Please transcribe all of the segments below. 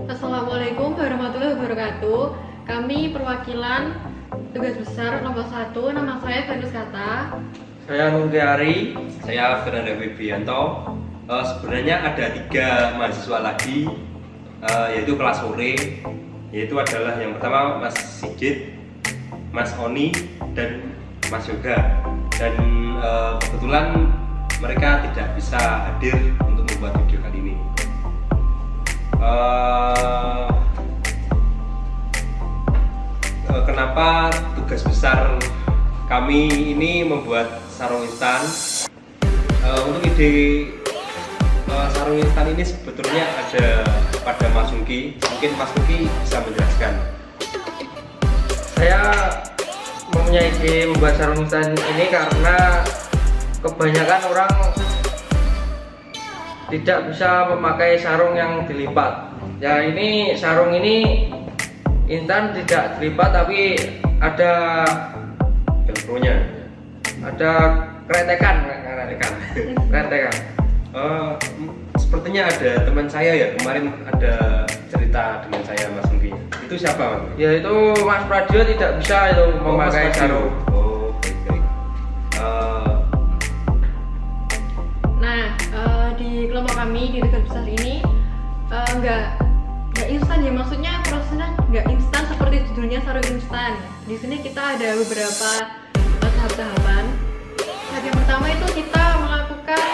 Assalamualaikum warahmatullahi wabarakatuh. Kami perwakilan tugas besar nomor 1. Nama saya Venus Kata. Saya Nungki Ari. Saya Fernanda Wibianto. Sebenarnya ada 3 mahasiswa lagi, yaitu kelas sore. Yaitu adalah yang pertama Mas Sigit, Mas Oni, dan Mas Yoga. Dan kebetulan mereka tidak bisa hadir untuk membuat video kali ini. Kenapa tugas besar kami ini membuat sarung instan? Untuk ide sarung instan ini sebetulnya ada pada Mas Nungki. Mungkin Mas Nungki bisa menjelaskan. Saya mempunyai ide membuat sarung instan ini karena kebanyakan orang tidak bisa memakai sarung yang dilipat. Ya, ini sarung ini instan tidak dilipat tapi ada Velcro-nya, ada kretekan. Sepertinya ada teman saya ya, kemarin ada cerita dengan saya Mas Nungki. Itu siapa Mas? Yaitu Mas Pradio tidak bisa itu memakai Mas sarung. Oh, baik. Di kelompok kami di tugas besar ini nggak instan ya, maksudnya prosesnya nggak instan seperti judulnya sarung instan. Di sini kita ada beberapa tahap-tahapan. Tahap yang pertama itu kita melakukan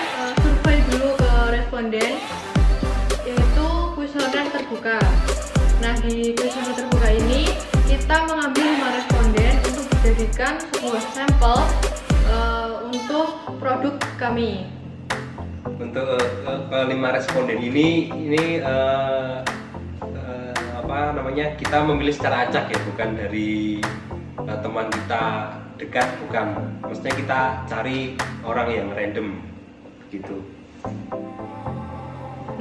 survei dulu ke responden, yaitu kuesioner terbuka. Nah, di kuesioner terbuka ini kita mengambil 5 responden untuk dijadikan sebuah sampel untuk produk kami. Untuk kelima responden ini apa namanya, kita memilih secara acak ya, bukan dari teman kita dekat, bukan. Maksudnya kita cari orang yang random gitu.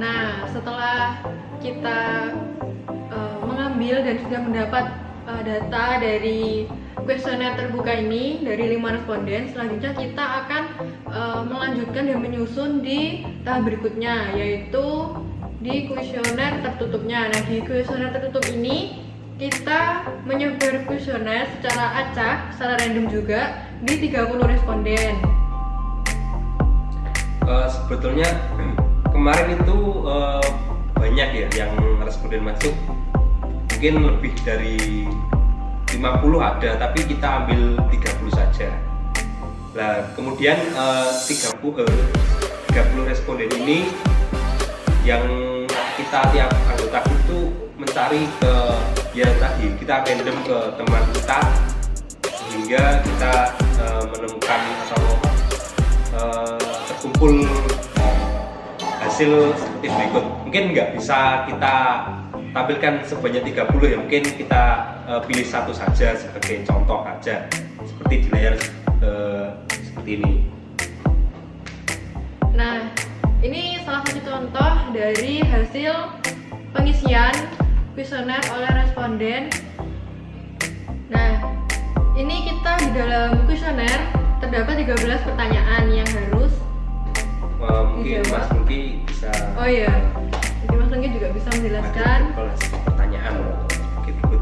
Nah, setelah kita mengambil dan sudah mendapat data dari kuesioner terbuka ini dari 5 responden, selanjutnya kita akan melanjutkan dan menyusun di tahap berikutnya, yaitu di kuesioner tertutupnya. Nah, di kuesioner tertutup ini kita menyebar kuesioner secara acak, secara random juga di 30 responden. Sebetulnya kemarin itu banyak ya yang responden masuk, mungkin lebih dari 50 ada, tapi kita ambil 30 saja. Nah, kemudian 30 responden ini yang kita tiap anggota itu mencari ke, ya tadi kita random ke teman kita, sehingga kita menemukan atau terkumpul hasil seperti berikut. Mungkin nggak bisa kita tampilkan sebanyak 30 ya, mungkin kita pilih satu saja sebagai contoh aja, seperti di layar seperti ini. Nah, ini salah satu contoh dari hasil pengisian kuesioner oleh responden. Nah, ini kita di dalam kuesioner terdapat 13 pertanyaan yang harus Mungkin Mas Nungki bisa. Oh iya, mungkin Mas Nungki juga bisa menjelaskan. Pertanyaan berikut.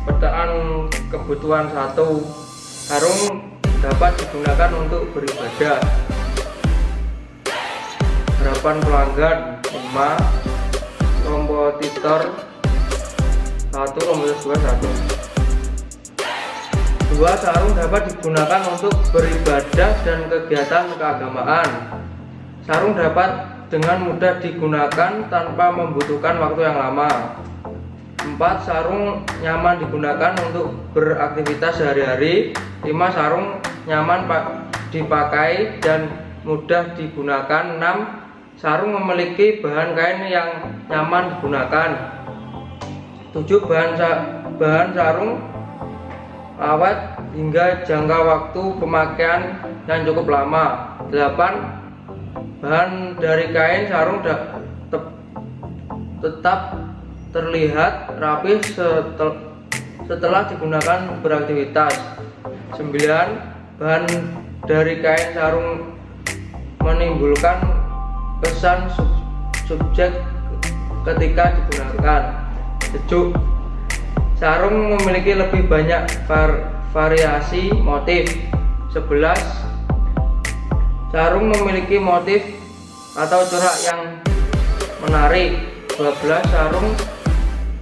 Pertanyaan kebutuhan 1, sarung dapat digunakan untuk beribadah. Harapan pelanggan 5, kompetitor 1, kompetitor 1. 2, sarung dapat digunakan untuk beribadah dan kegiatan keagamaan. Sarung dapat dengan mudah digunakan tanpa membutuhkan waktu yang lama. 4, sarung nyaman digunakan untuk beraktivitas sehari-hari. 5, sarung nyaman dipakai dan mudah digunakan. 6, sarung memiliki bahan kain yang nyaman digunakan. 7, bahan sarung awet hingga jangka waktu pemakaian yang cukup lama. 8, bahan dari kain sarung tetap terlihat rapi setelah digunakan beraktivitas. 9, bahan dari kain sarung menimbulkan pesan subjek ketika digunakan. Sejuk. Sarung memiliki lebih banyak variasi motif. 11. Sarung memiliki motif atau corak yang menarik. 12. Sarung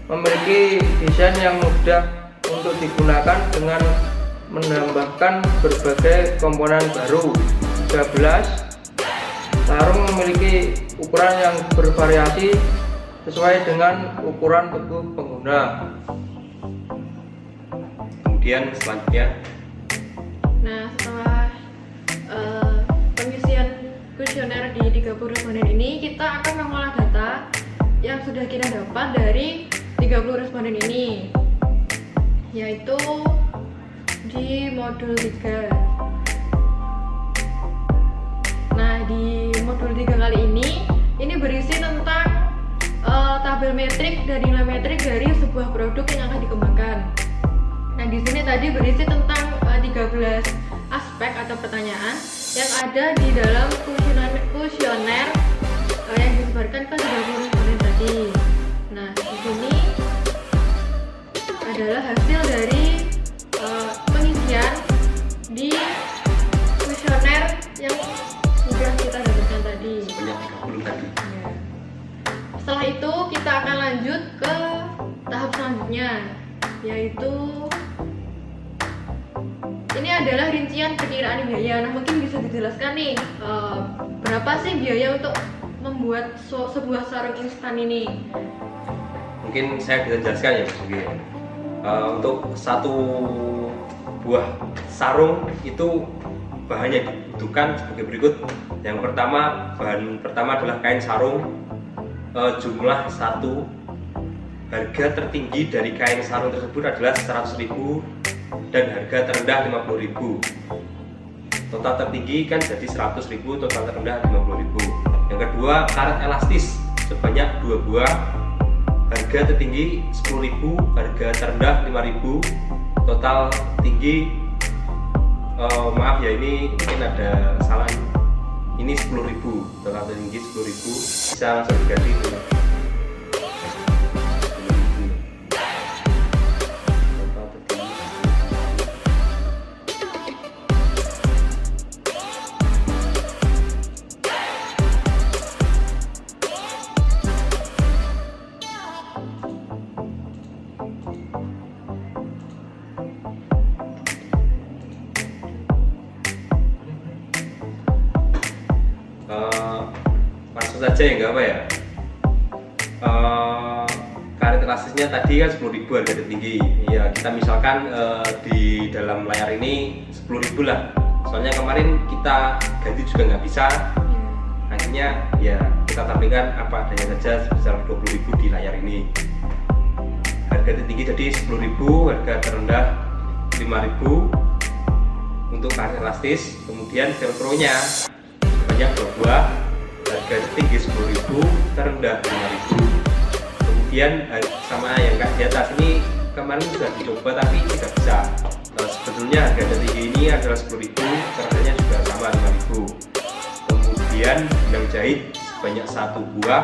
memiliki desain yang mudah untuk digunakan dengan menambahkan berbagai komponen baru. 13. Sarung memiliki ukuran yang bervariasi sesuai dengan ukuran tubuh pengguna. Kemudian selanjutnya, Nah, setelah pengisian kuesioner di 30 responden ini, kita akan mengolah data yang sudah kita dapat dari 30 responden ini, yaitu di modul 3. Nah, di modul 3 kali ini berisi tentang tabel metrik dan nilai metrik dari sebuah produk yang akan dikembangkan. Nah, di sini tadi berisi tentang 13 aspek atau pertanyaan yang ada di dalam kuesioner yang disebarkan ke 30 responden tadi. Nah, di sini adalah hasil dari pengisian di kuesioner yang sudah kita dapatkan tadi. sebanyak 30 tadi. Ya. Setelah itu kita akan lanjut ke tahap selanjutnya, yaitu ini adalah rincian perkiraan biaya. Nah, mungkin bisa dijelaskan nih berapa sih biaya untuk membuat sebuah sarung instan ini? Mungkin saya bisa jelaskan ya Mas Yogi. Untuk satu buah sarung itu bahan yang dibutuhkan sebagai berikut. Yang pertama, bahan pertama adalah kain sarung, jumlah 1. Harga tertinggi dari kain sarung tersebut adalah 100.000 dan harga terendah 50.000. Total tertinggi kan jadi 100.000, total terendah 50.000. Yang kedua, karet elastis sebanyak 2 buah. Harga tertinggi 10.000, harga terendah 5.000. Total tinggi maaf ya, ini mungkin ada salah. Ini 10.000, total tertinggi 10.000. Bisa langsung diganti itu. Langsung saja ya, nggak apa ya. Karet elastisnya tadi kan 10.000 harga tertinggi. Ya, kita misalkan di dalam layar ini 10.000 lah. Soalnya kemarin kita ganti juga nggak bisa. Akhirnya ya kita tampilkan apa adanya saja sebesar 20.000 di layar ini. Harga tertinggi jadi 10.000, harga terendah 5.000 untuk karet elastis. Kemudian velcro-nya banyak 2 buah, harga tertinggi 10.000, terendah 5.000. Kemudian sama yang di atas ini kemarin sudah dicoba tapi tidak bisa. Sebetulnya harga tertinggi ini adalah 10.000, terendahnya juga sama 5.000. Kemudian benang jahit sebanyak 1 buah,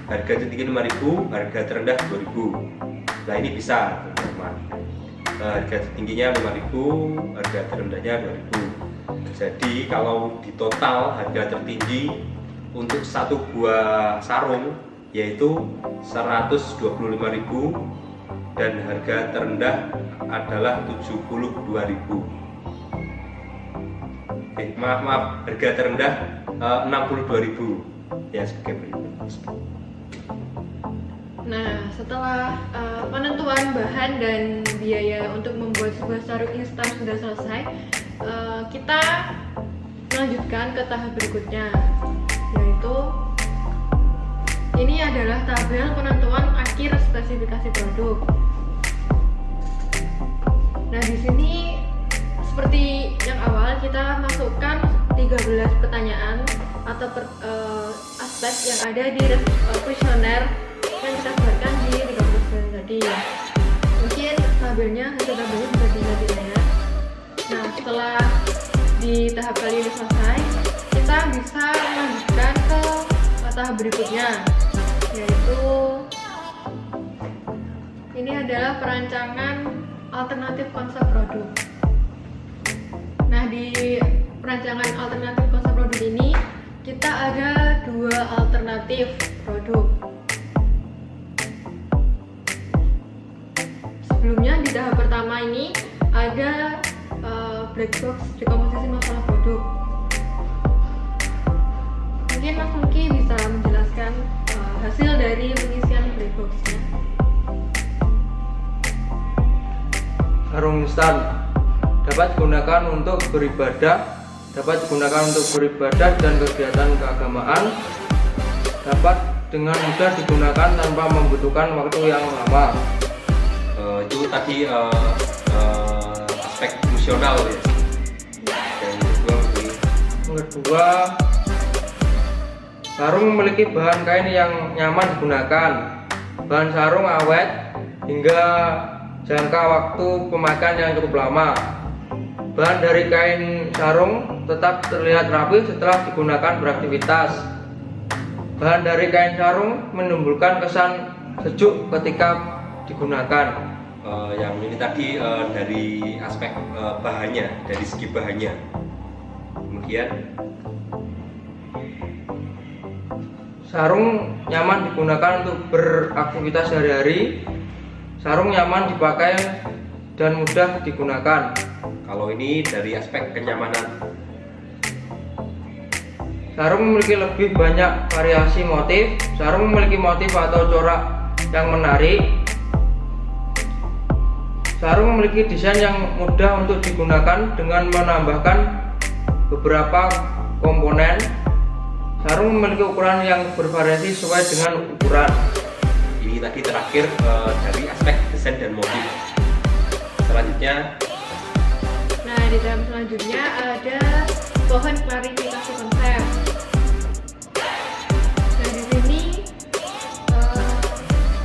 harga tertinggi 5.000, harga terendah 2.000. Nah, ini bisa teman-teman. Harga tertingginya 5.000, harga terendahnya 2.000. Jadi kalau di total harga tertinggi untuk 1 buah sarung yaitu 125.000 dan harga terendah adalah 72.000. Maaf, harga terendah 62.000 ya, sebagai berikut. Nah, setelah penentuan bahan dan biaya untuk membuat sebuah sarung instan sudah selesai, kita melanjutkan ke tahap berikutnya, yaitu ini adalah tabel penentuan akhir spesifikasi produk. Nah, di sini seperti yang awal kita masukkan 13 pertanyaan atau aspek yang ada di kuesioner yang kita sebarkan di 30 tadi. Mungkin hasil tabelnya bisa dilihat di layar. Nah, setelah di tahap kali ini selesai, kita bisa melanjutkan ke berikutnya, yaitu ini adalah perancangan alternatif konsep produk. Nah, di perancangan alternatif konsep produk ini kita ada dua alternatif produk. Sebelumnya di tahap pertama ini ada black box dekomposisi masalah produk. Mungkin Mas Mungki bisa menjelaskan hasil dari pengisian black box-nya. Sarung instan dapat digunakan untuk beribadah, dan kegiatan keagamaan, dapat dengan mudah digunakan tanpa membutuhkan waktu yang lama. Itu tadi aspek fungsional ya. Yang kedua, sarung memiliki bahan kain yang nyaman digunakan. Bahan sarung awet hingga jangka waktu pemakaian yang cukup lama. Bahan dari kain sarung tetap terlihat rapi setelah digunakan beraktivitas. Bahan dari kain sarung menimbulkan kesan sejuk ketika digunakan. Yang ini tadi dari aspek bahannya, dari segi bahannya. Kemudian sarung nyaman digunakan untuk beraktivitas sehari-hari. Sarung nyaman dipakai dan mudah digunakan. kalau ini dari aspek kenyamanan. Sarung memiliki lebih banyak variasi motif. Sarung memiliki motif atau corak yang menarik. Sarung memiliki desain yang mudah untuk digunakan dengan menambahkan beberapa komponen. Sarung memiliki ukuran yang bervariasi sesuai dengan ukuran. Ini tadi terakhir dari aspek desain dan motif. Selanjutnya, Nah, di dalam selanjutnya ada pohon klarifikasi konsep. Nah, di sini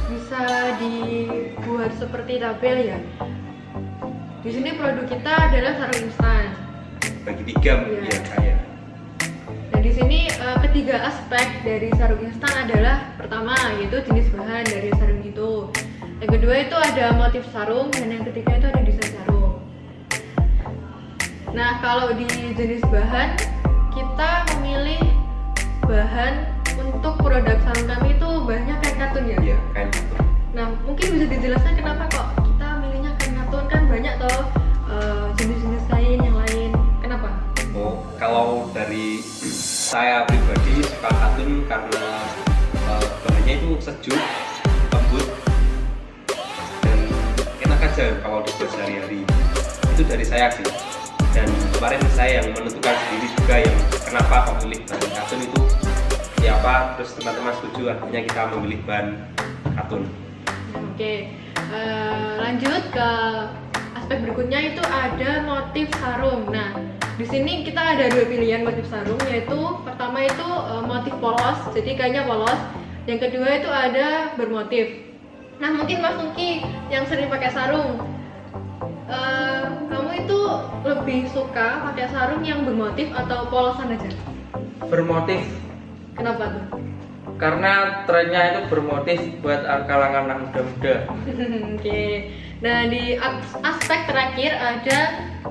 bisa dibuat seperti tabel ya. Di sini produk kita adalah sarung instan. bagi tiga Iya. ya kayak. Nah, di sini ketiga aspek dari sarung instan adalah pertama yaitu jenis bahan dari sarung itu. Yang kedua itu ada motif sarung dan yang ketiga itu ada desain sarung. Nah, kalau di jenis bahan kita memilih bahan untuk produk sarung kami itu bahannya kain katun ya. Iya, kain katun. Nah, mungkin bisa dijelaskan kenapa kok kita milihnya kain katun, kan banyak toh jenis-jenis kain yang lain. Kenapa? Oh, kalau dari saya pribadi suka katun karena bahannya itu sejuk, lembut, dan enak aja kalau dibuat sehari-hari. Itu dari saya sih. Dan kemarin saya yang menentukan sendiri juga yang kenapa kok milih bahan katun itu siapa, terus teman-teman setuju akhirnya kita memilih bahan katun. Oke, lanjut ke aspek berikutnya itu ada motif sarung. Nah, di sini kita ada dua pilihan motif sarung, yaitu pertama itu motif polos, jadi kainnya polos. Yang kedua itu ada bermotif. Nah, mungkin Mas Mungki yang sering pakai sarung, kamu itu lebih suka pakai sarung yang bermotif atau polosan aja? Bermotif, Kenapa tuh? karena trennya itu bermotif buat kalangan anak muda-muda. Oke. Nah, di aspek terakhir ada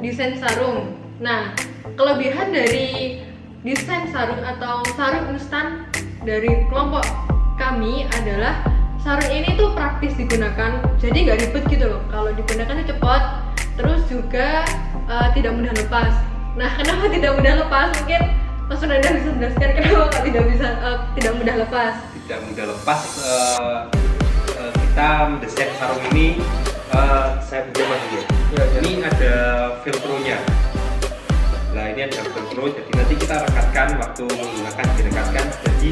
desain sarung. Nah, kelebihan dari desain sarung atau sarung instan dari kelompok kami adalah sarung ini tuh praktis digunakan, jadi nggak ribet gitu loh. Kalau digunakan itu cepat, terus juga tidak mudah lepas. Nah, kenapa tidak mudah lepas? Mungkin Mas Sunanda bisa menjelaskan kenapa kok tidak mudah lepas. Tidak mudah lepas. Kita mendesain sarung ini, saya pinjam Mas ya. Ini ada velcro-nya. Nah, ini ada velcro, jadi nanti kita rekatkan waktu menggunakan, direkatkan. Jadi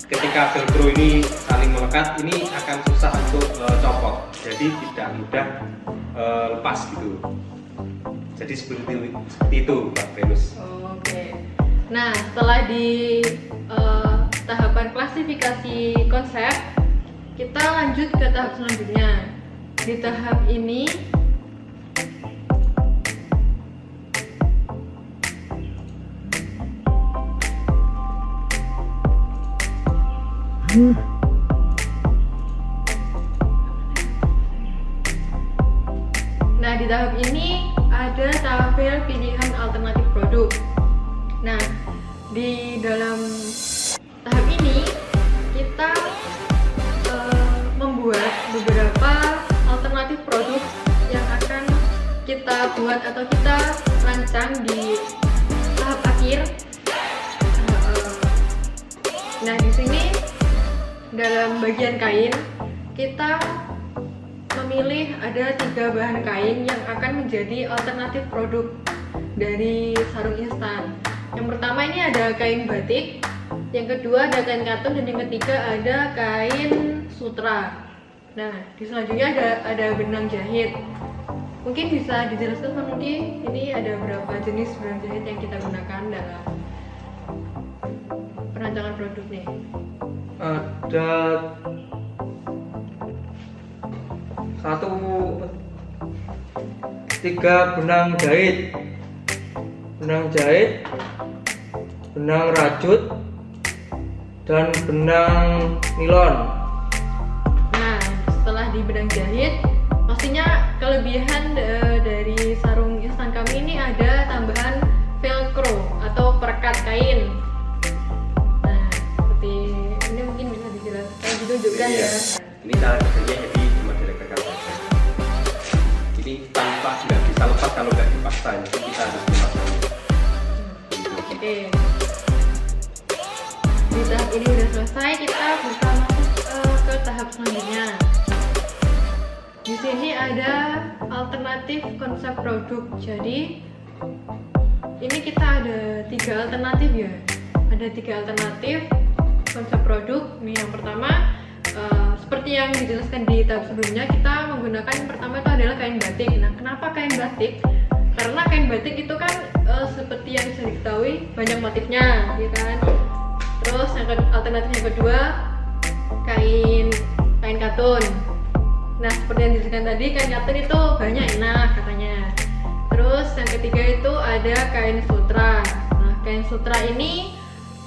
ketika velcro ini saling melekat, ini akan susah untuk copot. Jadi tidak mudah lepas gitu. Jadi seperti itu, Mbak Venus. Oke. Nah, setelah di tahapan klasifikasi konsep, kita lanjut ke tahap selanjutnya. Di tahap ini Nah, di tahap ini ada tabel pilihan alternatif produk. Nah, di dalam tahap ini kita membuat beberapa alternatif produk yang akan kita buat atau kita rancang di tahap akhir. Nah, di sini dalam bagian kain kita memilih ada 3 bahan kain yang akan menjadi alternatif produk dari sarung instan. Yang pertama ini ada kain batik, yang kedua ada kain katun, dan yang ketiga ada kain sutra. Nah, di selanjutnya ada benang jahit. Mungkin bisa dijelaskan Pak Nudi, ini ada berapa jenis benang jahit yang kita gunakan dalam perancangan produknya? Ada 3 benang jahit, benang rajut, dan benang nilon. Nah, setelah di benang jahit, pastinya kelebihan dari sarung instan kami ini ada tambahan velcro atau perekat kain. Nah, seperti ini mungkin bisa dijelaskan ditunjukkan Iya. ya. Ini cara kerjanya jadi cuma direkam saja. Ini tanpa nggak bisa lepas kalau nggak dipaksa, jadi kita harus memaksa. Oke. Di tahap ini udah selesai, kita bisa masuk ke tahap selanjutnya. Di sini ada alternatif konsep produk. Jadi ini kita ada 3 alternatif ya. Ada 3 alternatif konsep produk. Nih, yang pertama seperti yang dijelaskan di tahap sebelumnya, kita menggunakan yang pertama itu adalah kain batik. Nah, kenapa kain batik? Karena kain batik itu kan seperti yang bisa diketahui banyak motifnya, ya kan? Terus alternatif yang kedua kain katun. Nah, seperti yang dijelaskan tadi, kain katun itu banyak enak katanya. Terus yang ketiga itu ada kain sutra. Nah, kain sutra ini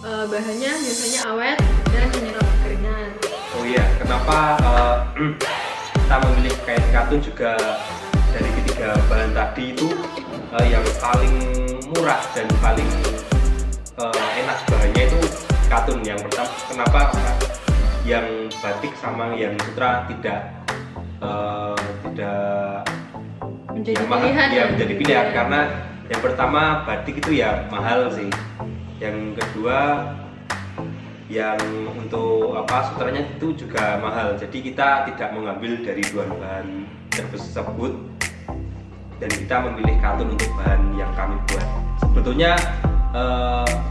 bahannya biasanya awet dan menyerap kekeringan. Oh iya, kenapa kita memilih kain katun juga dari ketiga bahan tadi itu yang paling murah dan paling enak bahannya itu katun. Yang pertama, kenapa yang batik sama yang sutra tidak Menjadi mahal, pilihan ya menjadi pilihan Ya. karena yang pertama batik itu ya mahal sih. Yang kedua yang untuk sutranya itu juga mahal, jadi kita tidak mengambil dari 2 bahan tersebut dan kita memilih katun untuk bahan yang kami buat. Sebetulnya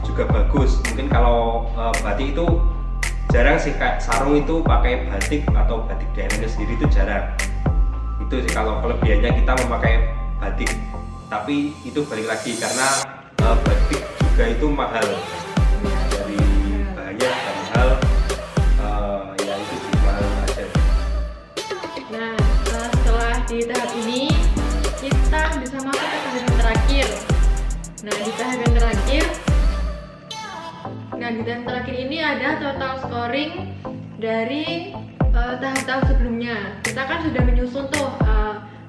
juga bagus, mungkin kalau batik itu jarang sih, kayak sarung itu pakai batik atau batik daerahnya sendiri itu jarang. Itu sih kalau kelebihannya kita memakai batik, tapi itu balik lagi karena batik juga itu mahal, dari bahannya juga mahal, ya itu sih mahal aja. Nah, setelah di tahap ini kita bisa masuk ke tahap yang terakhir. Nah, di tahap yang terakhir ini ada total scoring dari tahap-tahap sebelumnya. Kita kan sudah menyusun tuh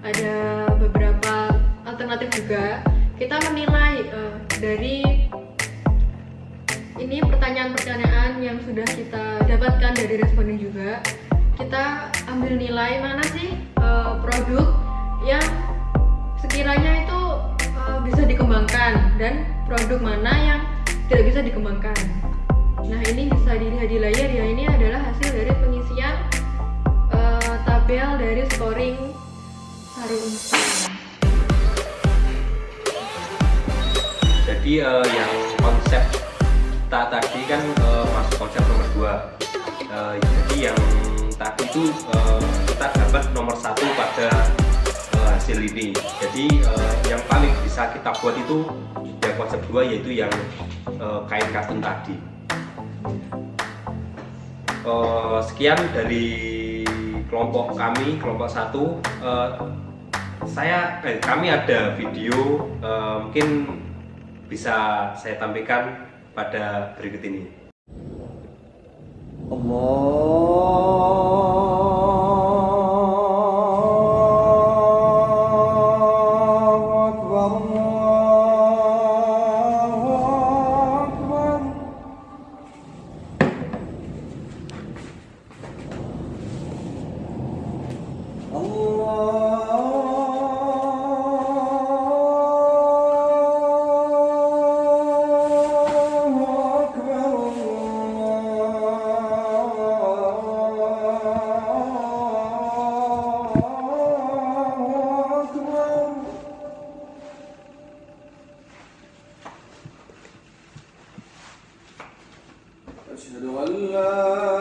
ada beberapa alternatif juga. Kita menilai dari ini pertanyaan-pertanyaan yang sudah kita dapatkan dari responden juga. Kita ambil nilai mana sih produk yang sekiranya itu bisa dikembangkan dan produk mana yang tidak bisa dikembangkan. Nah, ini bisa dilihat di layar ya, ini adalah hasil dari pengisian tabel dari scoring sarung instan. Jadi yang konsep kita tadi kan masuk konsep nomor 2. Jadi yang tadi itu kita dapat nomor 1 pada hasil ini. Jadi yang paling bisa kita buat itu yang konsep 2, yaitu yang kain katun tadi. Sekian dari kelompok kami, kelompok 1. Kami ada video, mungkin bisa saya tampilkan pada berikut ini. الله أكبر الله أكبر الله أكبر الله أكبر أشهد أن لا